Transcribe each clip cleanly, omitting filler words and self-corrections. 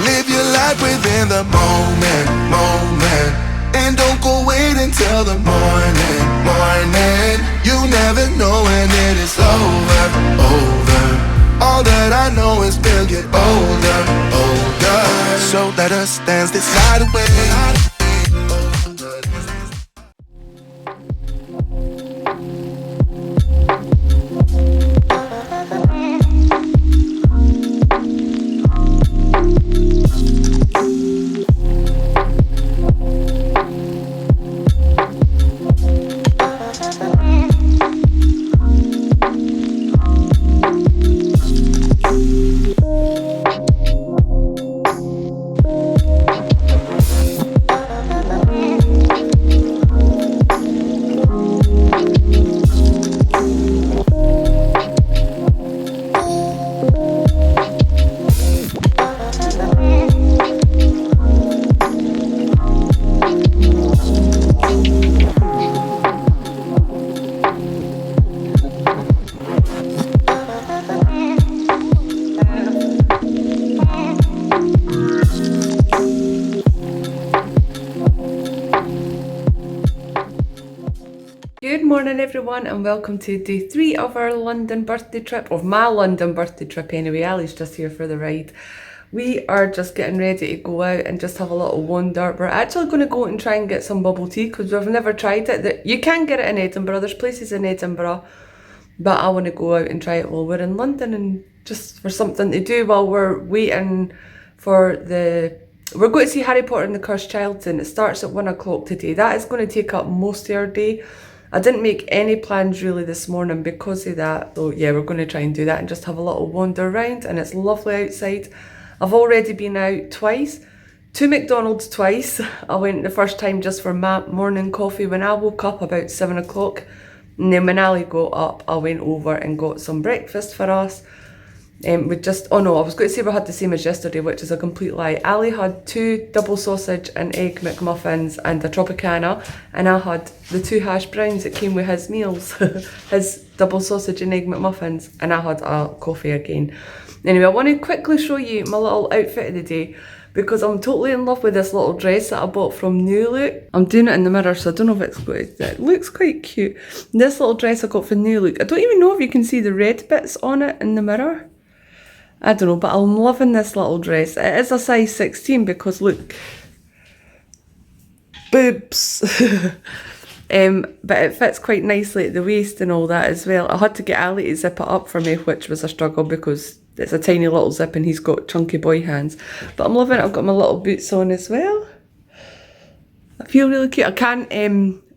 Live your life within the moment, moment. And don't go wait until the morning, morning. You never know when it is over, over. All that I know is we'll get older, older. So let us dance this night away. Good morning everyone and welcome to day 3 of our London birthday trip, of my London birthday trip anyway. Ali's just here for the ride. We are just getting ready to go out and just have a little wander. We're actually going to go out and try and get some bubble tea because we've never tried it. You can get it in Edinburgh, there's places in Edinburgh, but I want to go out and try it while we're in London and just for something to do while we're waiting for we're going to see Harry Potter and the Cursed Child, and it starts at 1 o'clock today. That is going to take up most of our day. I didn't make any plans really this morning because of that, so yeah, we're going to try and do that and just have a little wander around, and it's lovely outside. I've already been out twice, to McDonald's twice. I went the first time just for my morning coffee when I woke up about 7 o'clock, and then when Ali got up I went over and got some breakfast for us. I was going to say we had the same as yesterday, which is a complete lie. Ali had 2 double sausage and egg McMuffins and a Tropicana, and I had the 2 hash browns that came with his meals, his double sausage and egg McMuffins, and I had a coffee again. Anyway, I want to quickly show you my little outfit of the day because I'm totally in love with this little dress that I bought from New Look. I'm doing it in the mirror, so I don't know if it's good. It looks quite cute. This little dress I got from New Look. I don't even know if you can see the red bits on it in the mirror. I don't know, but I'm loving this little dress. It is a size 16 because look, boobs. But it fits quite nicely at the waist and all that as well. I had to get Ali to zip it up for me, which was a struggle because it's a tiny little zip and he's got chunky boy hands. But I'm loving it. I've got my little boots on as well. I feel really cute. I can't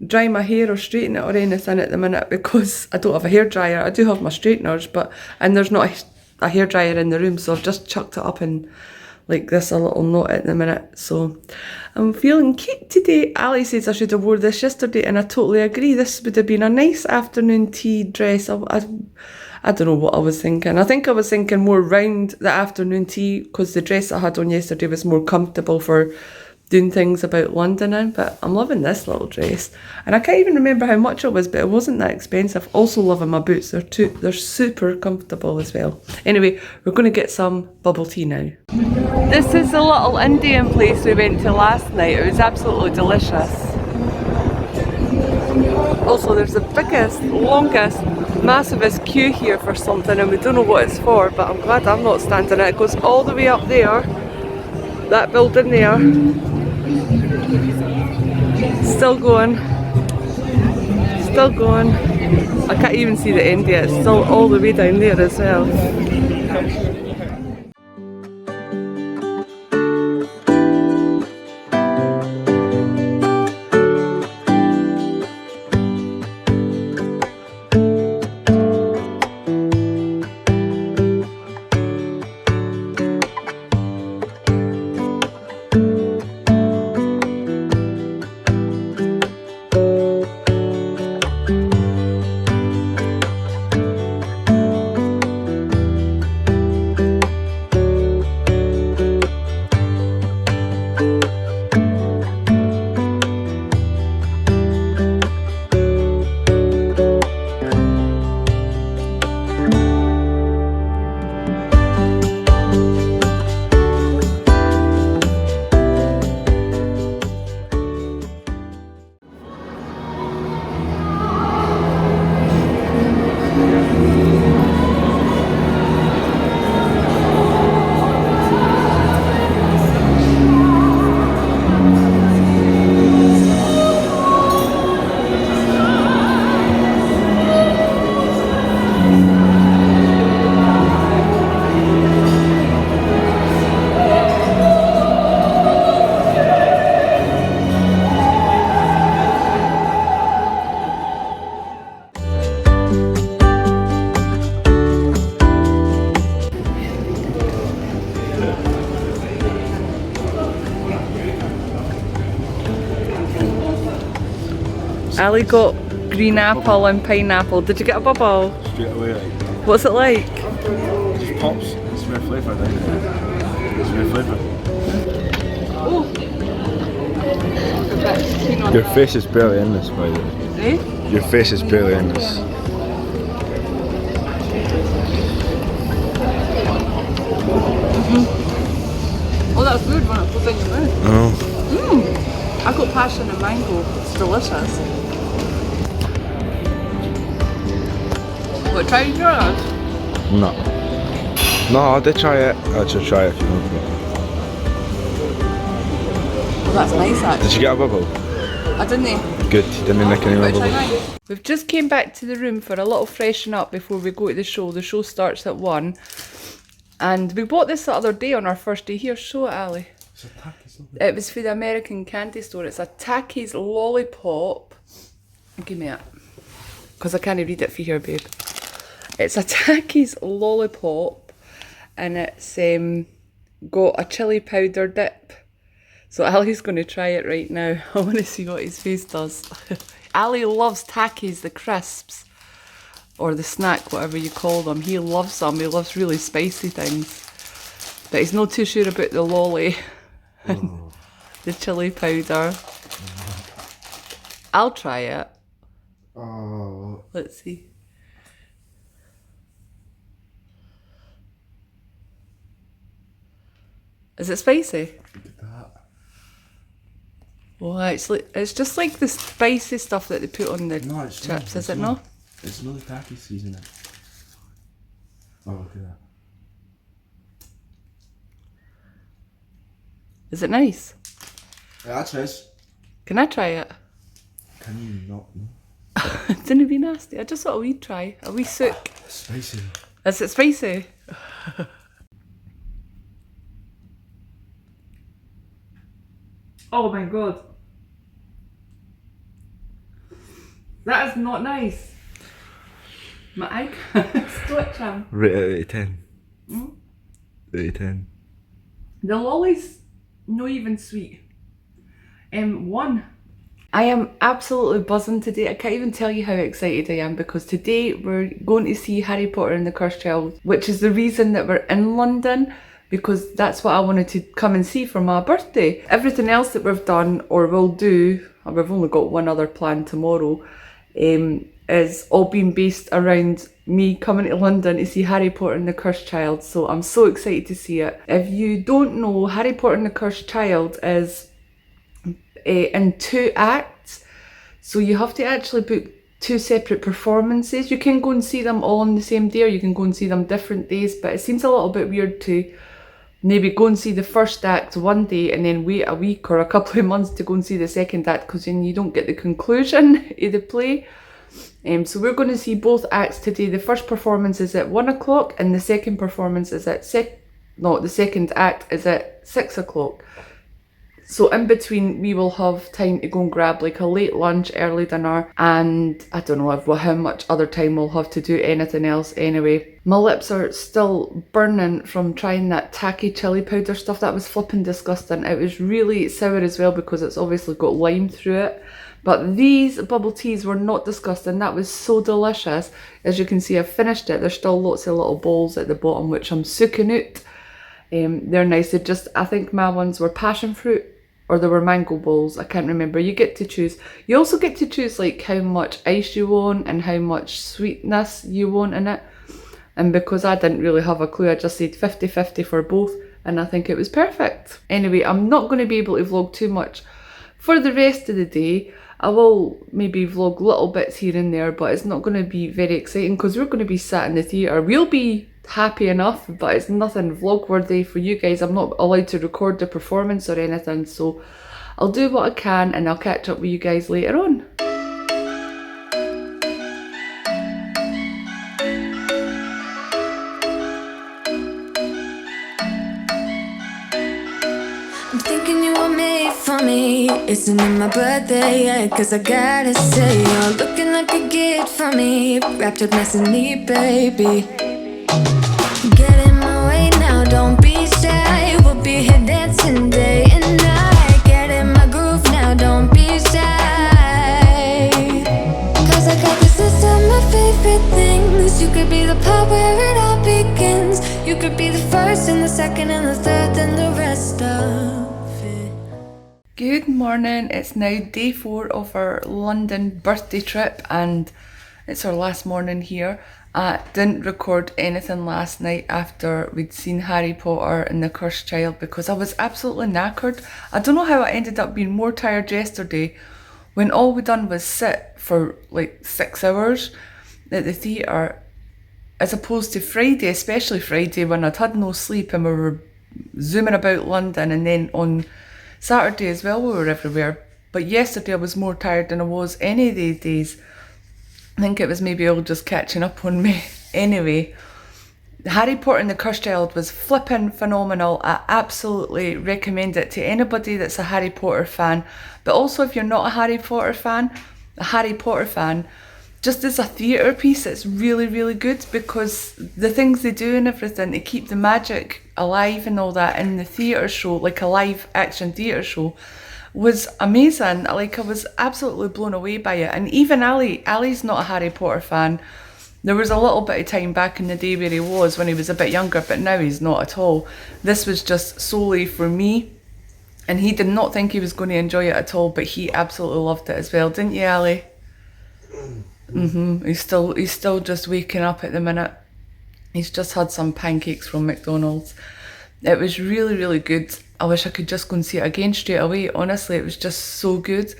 dry my hair or straighten it or anything at the minute because I don't have a hairdryer. I do have my straighteners, and there's not a hairdryer in the room, so I've just chucked it up in like this, a little knot at the minute. So I'm feeling cute today. Ali says I should have wore this yesterday, and I totally agree. This would have been a nice afternoon tea dress. I don't know what I was thinking. I think I was thinking more round the afternoon tea because the dress I had on yesterday was more comfortable for doing things about London in, but I'm loving this little dress. And I can't even remember how much it was, but it wasn't that expensive. Also loving my boots. They're super comfortable as well. Anyway, we're going to get some bubble tea now. This is a little Indian place we went to last night. It was absolutely delicious. Also, there's the biggest, longest, massivest queue here for something, and we don't know what it's for, but I'm glad I'm not standing it. It goes all the way up there, that building there. Still going. Still going. I can't even see the end yet. It's still all the way down there as well. Ali got green apple and pineapple. Did you get a bubble? Straight away, like. What's it like? It just pops. It's very flavoured, I think. It's very flavoured. Your face is barely in this, by the way. Eh? Your face is barely in this. Oh, that's good when it goes in your mouth. Oh. I got passion and mango. It's delicious. What, try yours? No. No, I did try it. I should try it if you want. Oh, that's nice actually. Did you get a bubble? I didn't. Good. You didn't nick any more bubbles. We've just came back to the room for a little freshen up before we go to the show. The show starts at 1. And we bought this the other day on our first day here. Show it, Ali. It's a Takis, isn't It was for the American candy store. It's a Takis lollipop. Give me it. Because I can't read it for here, babe. It's a Takis lollipop. And it's got a chili powder dip. So Ali's going to try it right now. I want to see what his face does. Ali loves Takis, the crisps. Or the snack, whatever you call them. He loves them. He loves really spicy things. But he's not too sure about the lolly. And the chili powder. I'll try it. Oh. Let's see. Is it spicy? Look at that. Well, actually, it's just like the spicy stuff that they put on the No, it's chips, not. is It's it not. not? It's not the Takis seasoning. Oh, look at that. Is it nice? Yeah, that's nice. Can I try it? Can you not? No? Didn't it be nasty? I just thought a wee try. A wee sook. Spicy. Is it spicy? Oh my god. That is not nice. My eye can't stretch him. Rate it out of 10. Out of 10. The lolly's not even sweet. 1. I am absolutely buzzing today. I can't even tell you how excited I am because today we're going to see Harry Potter and the Cursed Child, which is the reason that we're in London, because that's what I wanted to come and see for my birthday. Everything else that we've done or will do, and we've only got one other plan tomorrow, is all being based around me coming to London to see Harry Potter and the Cursed Child. So I'm so excited to see it. If you don't know, Harry Potter and the Cursed Child is in 2 acts, so you have to actually book 2 separate performances. You can go and see them all on the same day, or you can go and see them different days, but it seems a little bit weird to maybe go and see the first act one day and then wait a week or a couple of months to go and see the second act, because then you don't get the conclusion of the play. So we're going to see both acts today. The first performance is at 1 o'clock and the second performance is at the second act is at 6 o'clock. So in between we will have time to go and grab like a late lunch, early dinner, and I don't know how much other time we'll have to do anything else anyway. My lips are still burning from trying that tacky chili powder stuff. That was flipping disgusting. It was really sour as well because it's obviously got lime through it. But these bubble teas were not disgusting. That was so delicious. As you can see, I've finished it. There's still lots of little balls at the bottom which I'm soaking out. They're nice. They're just, I think my ones were passion fruit or they were mango balls. I can't remember. You get to choose. You also get to choose like how much ice you want and how much sweetness you want in it. And because I didn't really have a clue, I just said 50-50 for both. And I think it was perfect. Anyway, I'm not going to be able to vlog too much for the rest of the day. I will maybe vlog little bits here and there, but it's not going to be very exciting because we're going to be sat in the theatre. We'll be happy enough, but it's nothing vlog worthy for you guys. I'm not allowed to record the performance or anything, so I'll do what I can and I'll catch up with you guys later on. I'm thinking you were made for me. Isn't it my birthday yet? Cause I gotta say, you're looking like a gift for me. Wrapped up nice and neat, baby. Get in my way now, don't be shy. We'll be here dancing day and night. Get in my groove now, don't be shy. first and the second and the third, then the rest of it. Good morning, it's now day 4 of our London birthday trip and it's our last morning here. I didn't record anything last night after we'd seen Harry Potter and the Cursed Child because I was absolutely knackered. I don't know how I ended up being more tired yesterday when all we done was sit for like 6 hours at the theatre, as opposed to Friday, especially Friday when I'd had no sleep and we were zooming about London, and then on Saturday as well we were everywhere. But yesterday I was more tired than I was any of these days. I think it was maybe all just catching up on me. Anyway, Harry Potter and the Cursed Child was flipping phenomenal. I absolutely recommend it to anybody that's a Harry Potter fan, but also if you're not a Harry Potter fan, just as a theatre piece, it's really, really good because the things they do and everything, they keep the magic alive and all that in the theatre show, like a live action theatre show, was amazing. Like, I was absolutely blown away by it. And even Ali's not a Harry Potter fan. There was a little bit of time back in the day where he was when he was a bit younger, but now he's not at all. This was just solely for me. And he did not think he was going to enjoy it at all, but he absolutely loved it as well, didn't you, Ali? He's still just waking up at the minute. He's just had some pancakes from McDonald's. It was really, really good. I wish I could just go and see it again straight away. Honestly, it was just so good.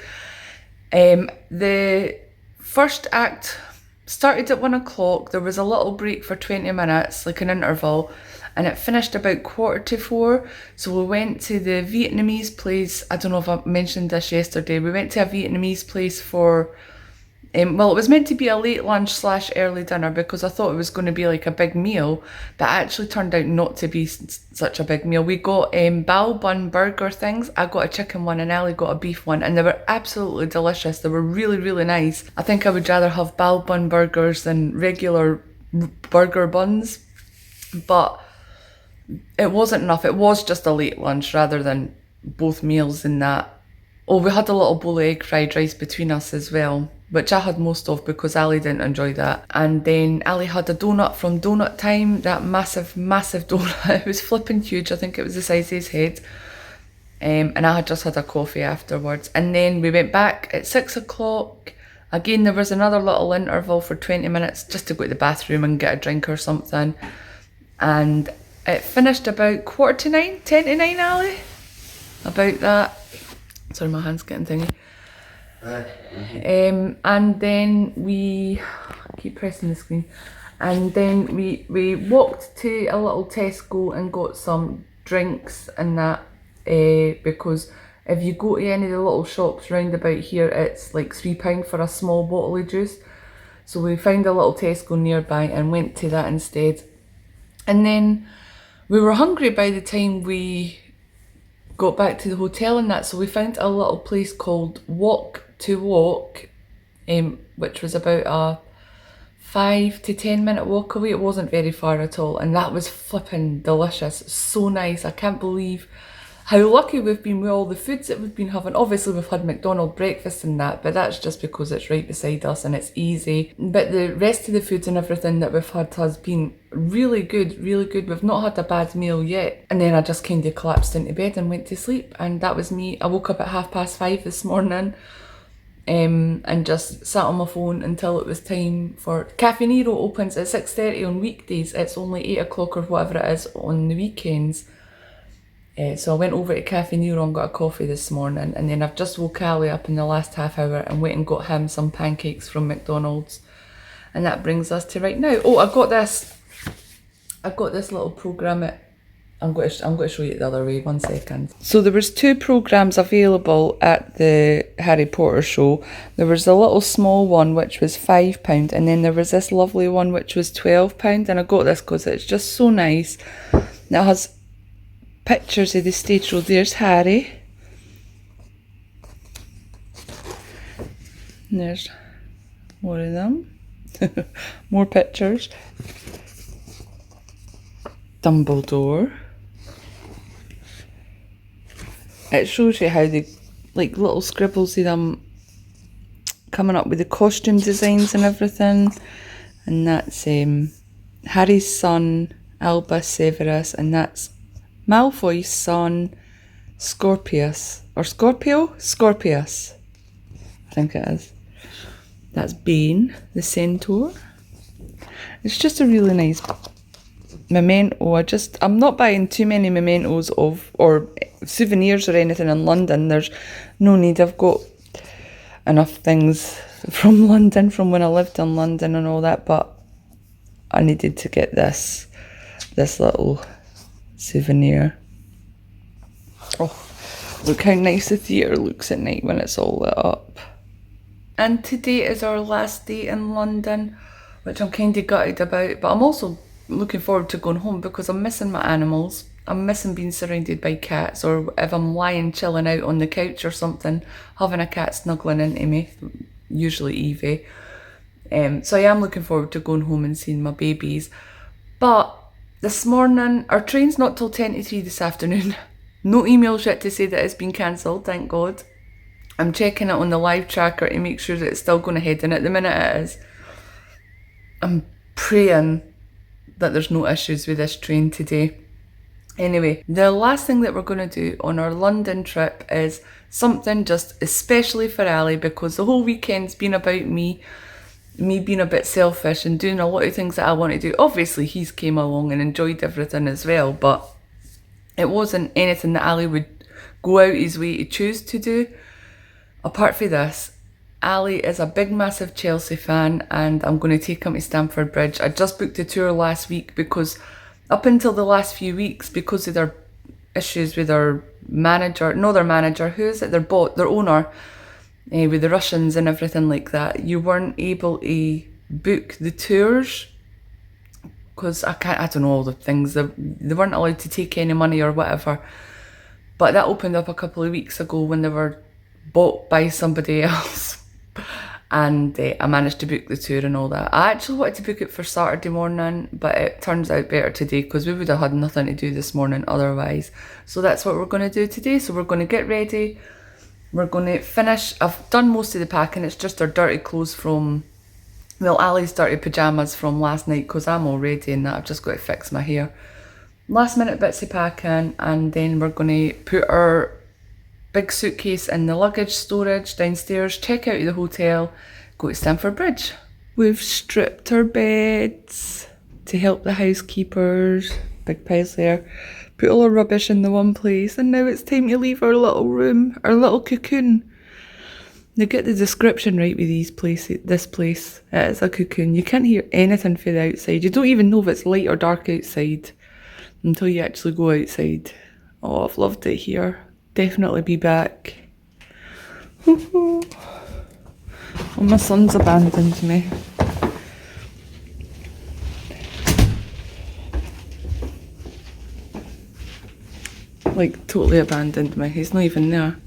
The first act started at 1 o'clock. There was a little break for 20 minutes, like an interval, and it finished about 3:45. So we went to the Vietnamese place. I don't know if I mentioned this yesterday. We went to a Vietnamese place for well, it was meant to be a late lunch / early dinner because I thought it was going to be like a big meal, but it actually turned out not to be such a big meal. We got bao bun burger things. I got a chicken one and Ali got a beef one, and they were absolutely delicious. They were really, really nice. I think I would rather have bao bun burgers than regular burger buns, but it wasn't enough. It was just a late lunch rather than both meals in that. Oh, we had a little bowl of egg fried rice between us as well, which I had most of because Ali didn't enjoy that. And then Ali had a donut from Donut Time, that massive, massive donut. It was flipping huge. I think it was the size of his head. And I had just had a coffee afterwards. And then we went back at 6 o'clock. Again, there was another little interval for 20 minutes just to go to the bathroom and get a drink or something. And it finished about 9:15, 10:50, Ali? About that. Sorry, my hand's getting thingy. And then we keep pressing the screen, and then we walked to a little Tesco and got some drinks and that, because if you go to any of the little shops round about here, it's like £3 for a small bottle of juice. So we found a little Tesco nearby and went to that instead. And then we were hungry by the time we got back to the hotel and that, so we found a little place called Walk to Walk, which was about a 5 to 10 minute walk away. It wasn't very far at all, and that was flipping delicious. So nice. I can't believe how lucky we've been with all the foods that we've been having. Obviously we've had McDonald's breakfast and that, but that's just because it's right beside us and it's easy. But the rest of the foods and everything that we've had has been really good, really good. We've not had a bad meal yet. And then I just kind of collapsed into bed and went to sleep, and that was me. I woke up at 5:30 this morning, and just sat on my phone until it was time for Cafe Nero. Opens at 6:30 on weekdays. It's only 8 o'clock or whatever it is on the weekends. So I went over to Cafe Nero and got a coffee this morning, and then I've just woke Ali up in the last half hour and went and got him some pancakes from McDonald's, and that brings us to right now. Oh, I've got this little programme. I'm going to show you it the other way. 1 second. So there was 2 programmes available at the Harry Potter show. There was a little small one which was £5, and then there was this lovely one which was £12. And I got this because it's just so nice. Now it has pictures of the stage show. There's Harry. And there's more of them. More pictures. Dumbledore. It shows you how they, like, little scribbles of them coming up with the costume designs and everything. And that's Harry's son Albus Severus, and that's Malfoy's son, Scorpius. Or Scorpio? Scorpius. I think it is. That's Bane, the centaur. It's just a really nice memento. I'm not buying too many mementos or souvenirs or anything in London. There's no need. I've got enough things from London, from when I lived in London and all that, but I needed to get this little souvenir. Oh, look how nice the theatre looks at night when it's all lit up. And today is our last day in London, which I'm kind of gutted about, but I'm also looking forward to going home because I'm missing my animals. I'm missing being surrounded by cats, or if I'm lying chilling out on the couch or something, having a cat snuggling into me, usually Evie. So I am looking forward to going home and seeing my babies. But this morning, our train's not till 10 to 3 this afternoon. No emails yet to say that it's been cancelled, thank God. I'm checking it on the live tracker to make sure that it's still going ahead, and at the minute it is. I'm praying that there's no issues with this train today. Anyway, the last thing that we're going to do on our London trip is something just especially for Ali, because the whole weekend's been about me being a bit selfish and doing a lot of things that I want to do. Obviously, he's came along and enjoyed everything as well, but it wasn't anything that Ali would go out his way to choose to do. Apart from this, Ali is a big, massive Chelsea fan, and I'm going to take him to Stamford Bridge. I just booked a tour last week because up until the last few weeks, because of their issues with their manager, who is it? Their owner, with the Russians and everything like that, you weren't able to book the tours because I don't know all the things. They weren't allowed to take any money or whatever. But that opened up a couple of weeks ago when they were bought by somebody else. And I managed to book the tour and all that. I actually wanted to book it for Saturday morning, but it turns out better today because we would have had nothing to do this morning otherwise. So that's what we're going to do today. So we're going to get ready. We're going to finish. I've done most of the packing. It's just our dirty clothes from, well, Ali's dirty pyjamas from last night because I'm all ready and that. I've just got to fix my hair. Last minute bits of packing, and then we're going to put our big suitcase in the luggage storage downstairs, check out of the hotel, go to Stamford Bridge. We've stripped our beds to help the housekeepers, big piles there, put all our rubbish in the one place, and now it's time to leave our little room, our little cocoon. Now get the description right with this place. It is a cocoon. You can't hear anything from the outside. You don't even know if it's light or dark outside until you actually go outside. Oh, I've loved it here. Definitely be back. Oh, my son's abandoned me. Like, totally abandoned me. He's not even there.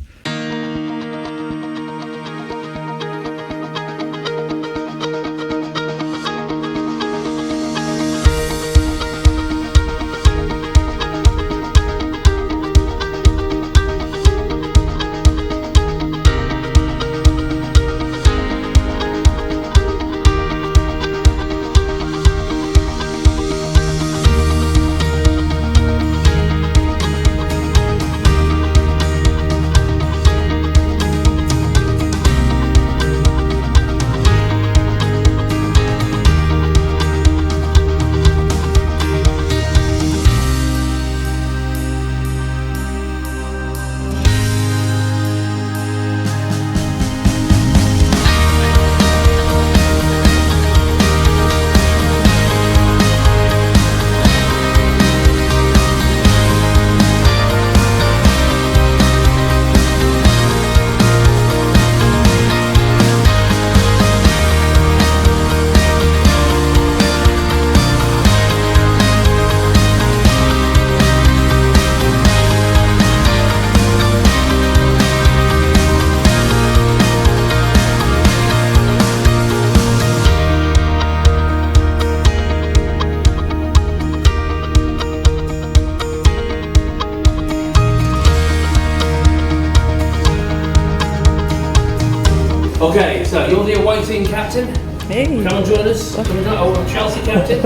Okay, so you're the away team captain. Hey. Come and join us. Our Chelsea captain.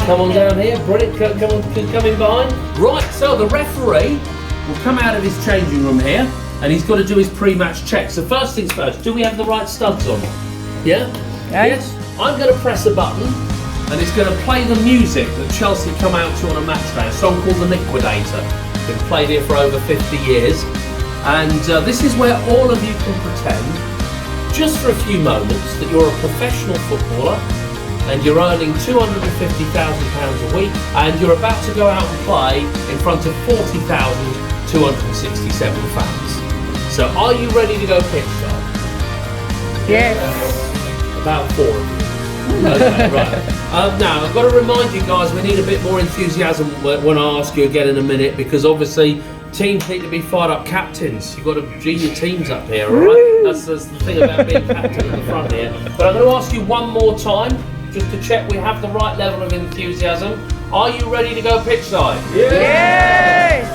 Come on down here, brilliant. Come in behind. Right, so the referee will come out of his changing room here, and he's got to do his pre-match check. So first things first, do we have the right studs on? Yeah? Yes. I'm going to press a button, and it's going to play the music that Chelsea come out to on a match day, a song called The Liquidator. Been played here for over 50 years. And this is where all of you can pretend, just for a few moments, that you're a professional footballer and you're earning £250,000 a week and you're about to go out and play in front of 40,267 fans. So are you ready to go pitch side? Yes. About 4 of you. Okay, right. Now, I've got to remind you guys, we need a bit more enthusiasm when I ask you again in a minute, because obviously teams need to be fired up. Captains, you've got to G your teams up here, alright? That's the thing about being captain at the front here. But I'm going to ask you one more time, just to check we have the right level of enthusiasm. Are you ready to go pitch side? Yes!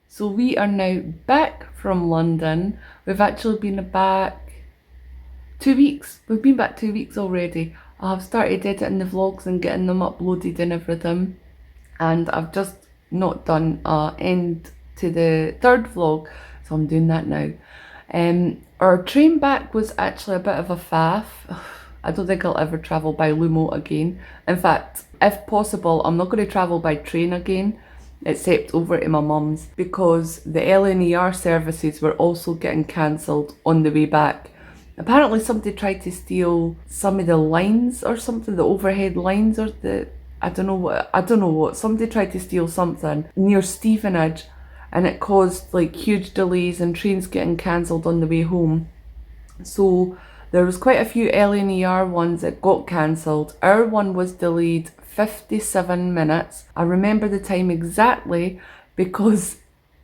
So we are now back from London. We've actually been back 2 weeks. We've been back 2 weeks already. I have started editing the vlogs and getting them uploaded and everything. And I've just not done an end to the third vlog, so I'm doing that now. Our train back was actually a bit of a faff. I don't think I'll ever travel by Lumo again. In fact, if possible, I'm not going to travel by train again, except over to my mum's, because the LNER services were also getting cancelled on the way back. Apparently somebody tried to steal some of the lines or something, the overhead lines, or I don't know what, somebody tried to steal something near Stevenage, and it caused like huge delays and trains getting cancelled on the way home. So there was quite a few LNER ones that got cancelled. Our one was delayed 57 minutes. I remember the time exactly because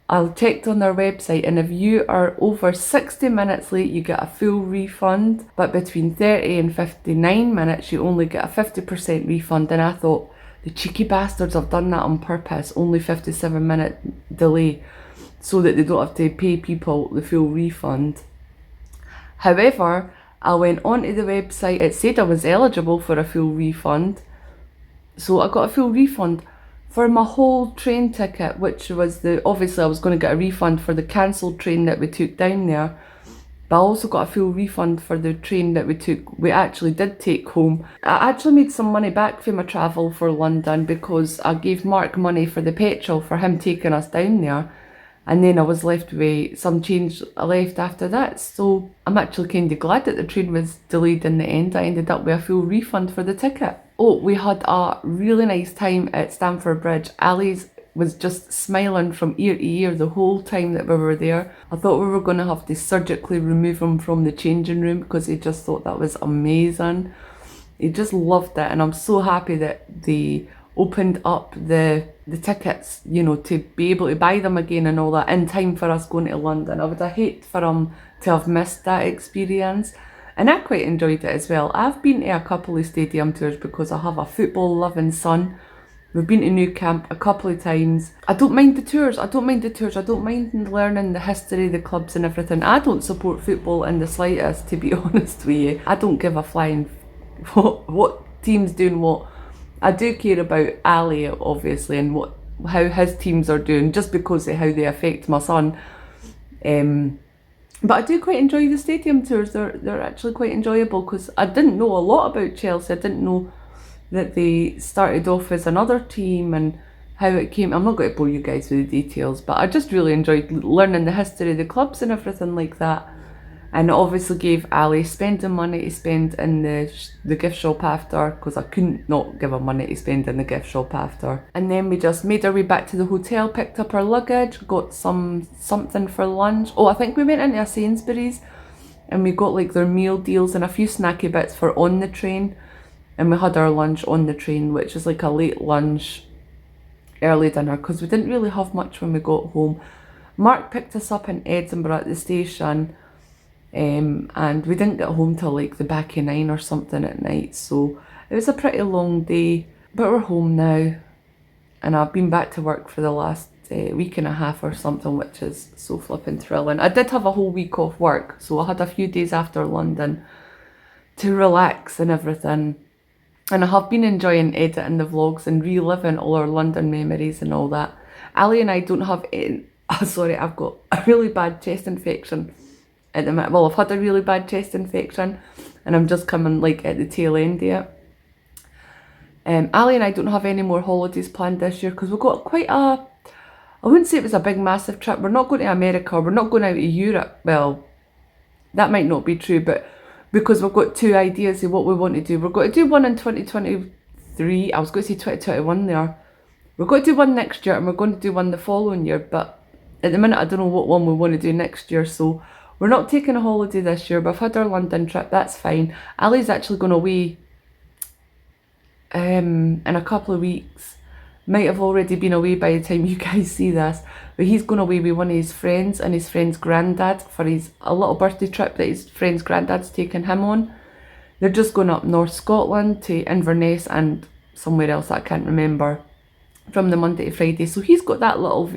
I checked on their website, and if you are over 60 minutes late, you get a full refund, but between 30 and 59 minutes, you only get a 50% refund. And I thought, the cheeky bastards have done that on purpose, only 57-minute delay, so that they don't have to pay people the full refund. However, I went onto the website, it said I was eligible for a full refund. So I got a full refund for my whole train ticket, which was obviously I was going to get a refund for the cancelled train that we took down there, but I also got a full refund for the train that we actually did take home. I actually made some money back for my travel for London, because I gave Mark money for the petrol for him taking us down there, and then I was left with some change left after that. So I'm actually kind of glad that the train was delayed in the end. I ended up with a full refund for the ticket. Oh, we had a really nice time at Stamford Bridge. Ali's was just smiling from ear to ear the whole time that we were there. I thought we were going to have to surgically remove him from the changing room, because he just thought that was amazing. He just loved it, and I'm so happy that they opened up the tickets, you know, to be able to buy them again and all that in time for us going to London. I would have hated for him to have missed that experience. And I quite enjoyed it as well. I've been to a couple of stadium tours because I have a football loving son. We've been to New Camp a couple of times. I don't mind the tours. I don't mind learning the history of the clubs and everything. I don't support football in the slightest, to be honest with you. I don't give a flying what team's doing what. I do care about Ali, obviously, and how his teams are doing, just because of how they affect my son. But I do quite enjoy the stadium tours. They're actually quite enjoyable because I didn't know a lot about Chelsea. I didn't know that they started off as another team and how it came. I'm not going to bore you guys with the details, but I just really enjoyed learning the history of the clubs and everything like that. And it obviously gave Ali spending money to spend in the gift shop after, because I couldn't not give her money to spend in the gift shop after. And then we just made our way back to the hotel, picked up our luggage, got something for lunch. Oh, I think we went into a Sainsbury's and we got like their meal deals and a few snacky bits for on the train. And we had our lunch on the train, which is like a late lunch, early dinner, because we didn't really have much when we got home. Mark picked us up in Edinburgh at the station. And we didn't get home till like the back of 9 or something at night, so it was a pretty long day, but we're home now and I've been back to work for the last week and a half or something, which is so flipping thrilling. I did have a whole week off work, so I had a few days after London to relax and everything, and I have been enjoying editing the vlogs and reliving all our London memories and all that. Ali and I don't have any, sorry, I've got a really bad chest infection at the minute. Well, I've had a really bad chest infection and I'm just coming like at the tail end of it. Ali and I don't have any more holidays planned this year because we've got quite a, I wouldn't say it was a big massive trip. We're not going to America, we're not going out to Europe. Well, that might not be true, but because we've got two ideas of what we want to do. We're going to do one in 2023, I was going to say 2021 there. We're going to do one next year and we're going to do one the following year, but at the minute I don't know what one we want to do next year, so we're not taking a holiday this year. We've had our London trip, that's fine. Ali's actually going away in a couple of weeks. Might have already been away by the time you guys see this, but he's going away with one of his friends and his friend's granddad for a little birthday trip that his friend's granddad's taking him on. They're just going up North Scotland to Inverness and somewhere else that I can't remember, from the Monday to Friday. So he's got that little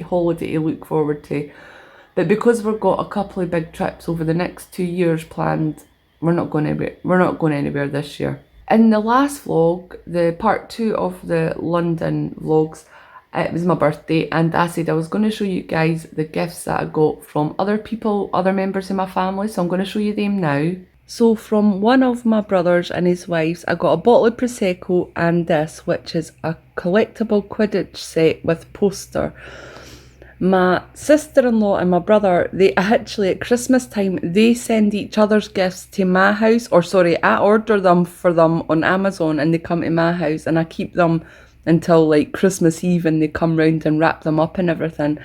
holiday to look forward to. But because we've got a couple of big trips over the next 2 years planned, we're not going anywhere this year. In the last vlog, the part 2 of the London vlogs, it was my birthday and I said I was going to show you guys the gifts that I got from other people, other members of my family, so I'm going to show you them now. So from one of my brothers and his wives, I got a bottle of Prosecco and this, which is a collectible Quidditch set with poster. My sister-in-law and my brother, they actually at Christmas time, they send each other's gifts to my house, or sorry, I order them for them on Amazon and they come to my house and I keep them until like Christmas Eve and they come round and wrap them up and everything.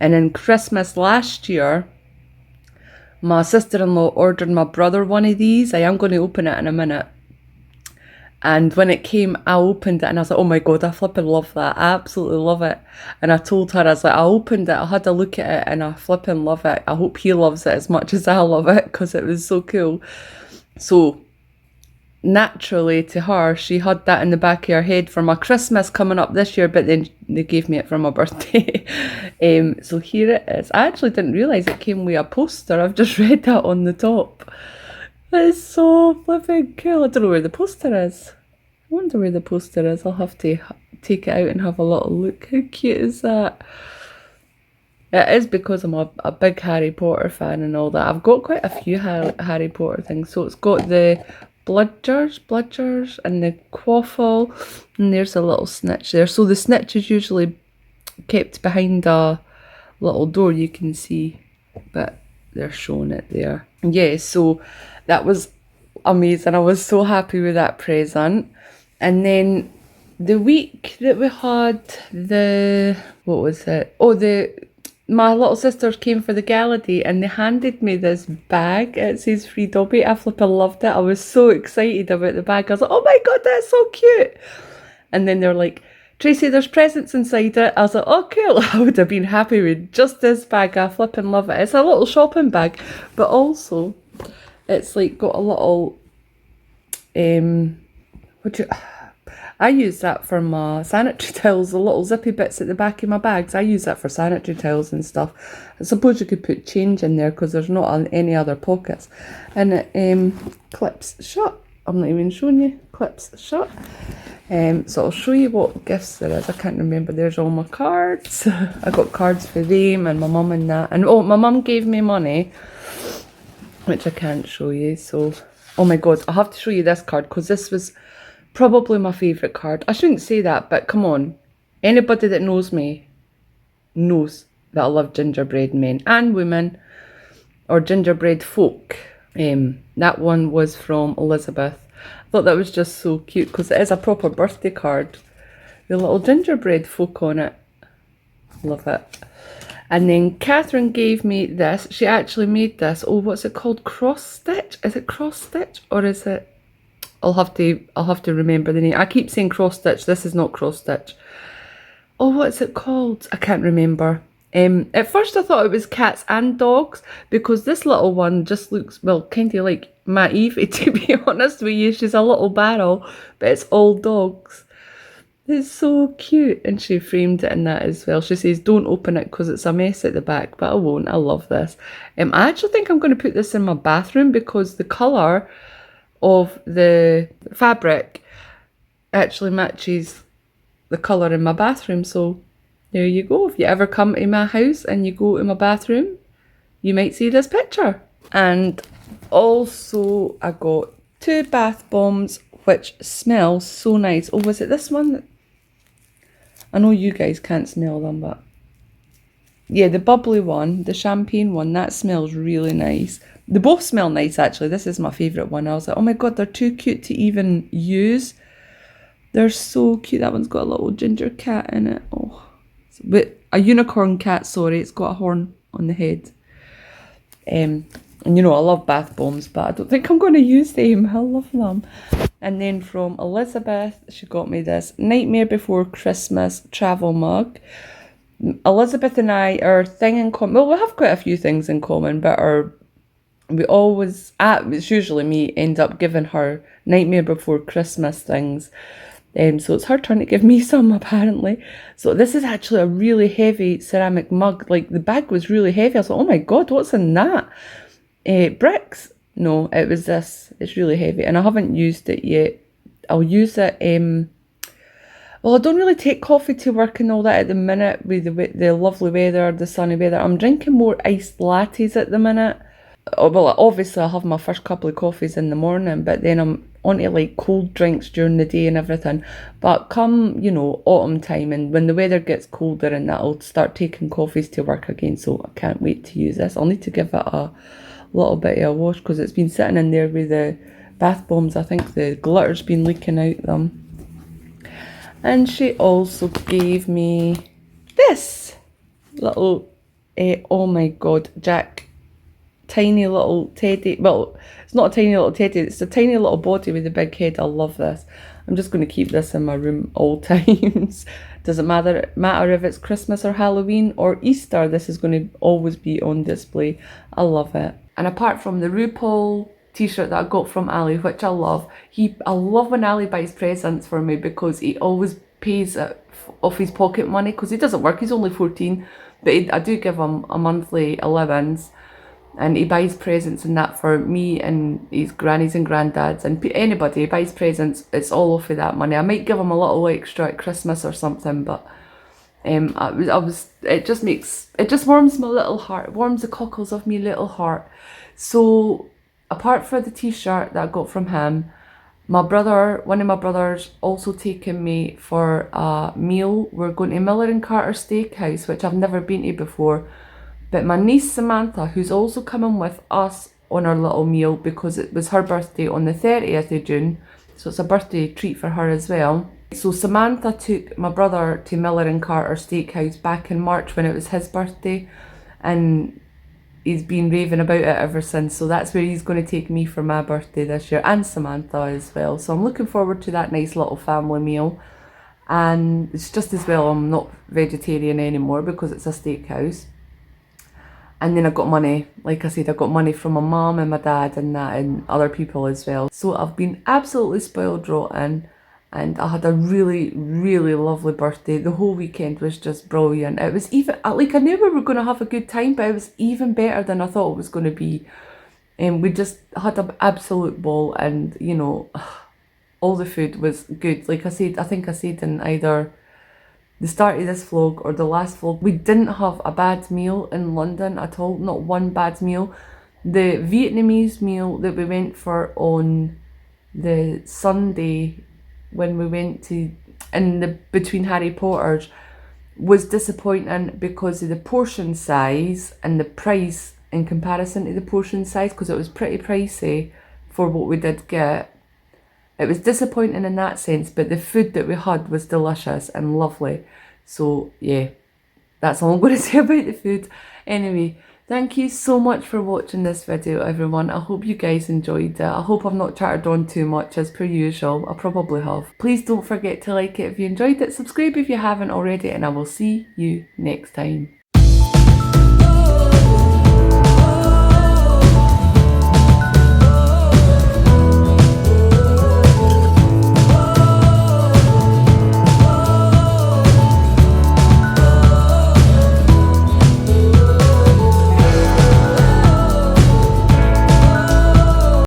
And in Christmas last year, my sister-in-law ordered my brother one of these. I am going to open it in a minute. And when it came, I opened it and I was like, oh my god, I flipping love that. I absolutely love it. And I told her, I was like, I opened it, I had a look at it and I flipping love it. I hope he loves it as much as I love it because it was so cool. So naturally to her, she had that in the back of her head for my Christmas coming up this year, but then they gave me it for my birthday. So here it is. I actually didn't realise it came with a poster. I've just read that on the top. It's so flipping cool. I don't know where the poster is. I wonder where the poster is. I'll have to take it out and have a little look. How cute is that? It is because I'm a big Harry Potter fan and all that. I've got quite a few Harry Potter things. So it's got the bludgers and the quaffle, and there's a little snitch there. So the snitch is usually kept behind a little door, you can see, but they're showing it there. Yeah, so that was amazing. I was so happy with that present. And then the week that we had what was it? Oh, my little sisters came for the gala day and they handed me this bag. It says Free Dobby. I flipping loved it. I was so excited about the bag. I was like, oh my god, that's so cute. And then they were like, Tracy, there's presents inside it. I was like, oh cool. I would have been happy with just this bag. I flipping love it. It's a little shopping bag, but also it's like got a little I use that for my sanitary towels, the little zippy bits at the back of my bags. I use that for sanitary towels and stuff. I suppose you could put change in there because there's not any other pockets. And it clips shut. I'm not even showing you. Clips shut. So I'll show you what gifts there is. I can't remember. There's all my cards. I got cards for them and my mum and that. And oh, my mum gave me money, which I can't show you. So, oh my God, I have to show you this card because this was probably my favourite card. I shouldn't say that, but come on. Anybody that knows me knows that I love gingerbread men and women, or gingerbread folk. That one was from Elizabeth. I thought that was just so cute because it is a proper birthday card. The little gingerbread folk on it. Love it. And then Catherine gave me this. She actually made this. Oh, what's it called? Cross stitch? Is it cross stitch or is it? I'll have to remember the name. I keep saying cross stitch. This is not cross stitch. Oh, what's it called? I can't remember. At first I thought it was cats and dogs because this little one just looks, well, kind of like my Evie, to be honest with you. She's a little barrel, but it's all dogs. It's so cute. And she framed it in that as well. She says, don't open it because it's a mess at the back, but I won't. I love this. I actually think I'm going to put this in my bathroom because the colour of the fabric actually matches the colour in my bathroom. So there you go. If you ever come to my house and you go to my bathroom, you might see this picture. And also I got 2 bath bombs which smell so nice. Oh, was it this one? I know you guys can't smell them, but yeah, the bubbly one, the champagne one, that smells really nice. They both smell nice actually. This is my favourite one. I was like, oh my God, they're too cute to even use. They're so cute. That one's got a little ginger cat in it. Oh, but a unicorn cat, sorry. It's got a horn on the head. And you know, I love bath bombs, but I don't think I'm going to use them. I love them. And then from Elizabeth, she got me this Nightmare Before Christmas travel mug. Elizabeth and I, our thing in common, well, we have quite a few things in common, but it's usually me, end up giving her Nightmare Before Christmas things. So it's her turn to give me some, apparently. So this is actually a really heavy ceramic mug. Like, the bag was really heavy. I was like, oh my God, what's in that? Bricks? No, it was this. It's really heavy. And I haven't used it yet. I'll use it. Well, I don't really take coffee to work and all that at the minute with the lovely weather, the sunny weather. I'm drinking more iced lattes at the minute. Oh, well, obviously I'll have my first couple of coffees in the morning, but then I'm onto like cold drinks during the day and everything. But come, you know, autumn time and when the weather gets colder and that, I'll start taking coffees to work again. So I can't wait to use this. I'll need to give it a little bit of a wash because it's been sitting in there with the bath bombs. I think the glitter's been leaking out them. And she also gave me this little, oh my God, Jack, tiny little teddy. Well, it's not a tiny little teddy, it's a tiny little body with a big head. I love this. I'm just going to keep this in my room all times. Doesn't matter if it's Christmas or Halloween or Easter, this is going to always be on display. I love it. And apart from the RuPaul t-shirt that I got from Ali, which I love, I love when Ali buys presents for me because he always pays it off his pocket money because he doesn't work. He's only 14, but I do give him a monthly allowance, and he buys presents and that for me and his grannies and granddads and anybody. He buys presents, it's all off of that money. I might give him a little extra at Christmas or something, but it just warms my little heart, warms the cockles of my little heart. So apart from the t-shirt that I got from him, one of my brothers also taken me for a meal. We're going to Miller and Carter Steakhouse, which I've never been to before. But my niece Samantha, who's also coming with us on our little meal because it was her birthday on the 30th of June. So it's a birthday treat for her as well. So Samantha took my brother to Miller and Carter Steakhouse back in March when it was his birthday. And he's been raving about it ever since, so that's where he's going to take me for my birthday this year, and Samantha as well. So I'm looking forward to that nice little family meal. And it's just as well I'm not vegetarian anymore because it's a steakhouse. And then I got money, like I said, I got money from my mum and my dad and that, and other people as well. So I've been absolutely spoiled rotten. And I had a really, really lovely birthday. The whole weekend was just brilliant. It was even, like, I knew we were going to have a good time, but it was even better than I thought it was going to be. And we just had an absolute ball. And, you know, all the food was good. Like I said, I think I said in either the start of this vlog or the last vlog, we didn't have a bad meal in London at all, not one bad meal. The Vietnamese meal that we went for on the Sunday when we went to, in the between Harry Potter's, was disappointing because of the portion size and the price in comparison to the portion size, because it was pretty pricey for what we did get. It was disappointing in that sense, but the food that we had was delicious and lovely. So yeah, that's all I'm going to say about the food. Anyway, thank you so much for watching this video, everyone. I hope you guys enjoyed it. I hope I've not chattered on too much as per usual. I probably have. Please don't forget to like it if you enjoyed it, subscribe if you haven't already, and I will see you next time.